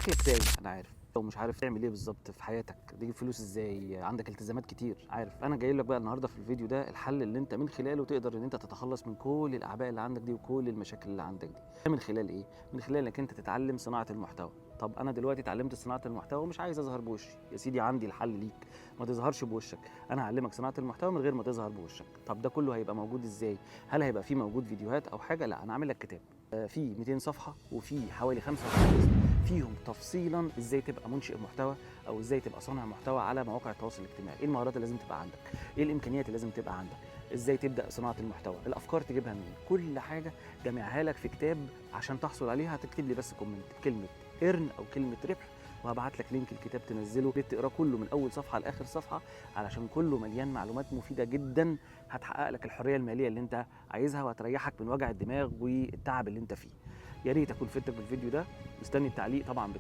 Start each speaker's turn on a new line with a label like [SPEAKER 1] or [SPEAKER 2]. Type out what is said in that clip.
[SPEAKER 1] شكلك تايه، انا عارف، لو مش عارف تعمل ايه بالظبط في حياتك، تجيب فلوس ازاي، عندك التزامات كتير، عارف. انا جاي لك بقى النهارده في الفيديو ده الحل اللي انت من خلاله تقدر ان انت تتخلص من كل الاعباء اللي عندك دي وكل المشاكل اللي عندك دي. ده من خلال ايه؟ من خلال انك انت تتعلم صناعه المحتوى. طب انا دلوقتي اتعلمت صناعه المحتوى ومش عايز اظهر بوشي، يا سيدي عندي الحل ليك، ما تظهرش بوشك. انا هعلمك صناعه المحتوى من غير ما تظهر بوشك. طب ده كله هيبقى موجود ازاي؟ هل هيبقى فيه موجود فيديوهات او حاجه؟ لا، انا عامل لك كتاب فيه 200 صفحه وفيه حوالي 25 جزء فيهم تفصيلا ازاي تبقى منشئ محتوى او ازاي تبقى صانع محتوى على مواقع التواصل الاجتماعي. ايه المهارات اللي لازم تبقى عندك، ايه الامكانيات اللي لازم تبقى عندك، ازاي تبدا صناعه المحتوى، الافكار تجيبها منين، كل حاجه جامعها لك في كتاب. عشان تحصل عليها هتكتب لي بس كومنت كلمه ايرن او كلمه ربح، وهبعت لك لينك الكتاب تنزله تقراه كله من اول صفحه لاخر صفحه، علشان كله مليان معلومات مفيده جدا هتحقق لك الحريه الماليه اللي انت عايزها وهتريحك من وجع الدماغ والتعب اللي انت فيه. يا ريت اكون فدتك بالفيديو ده. مستني التعليق طبعا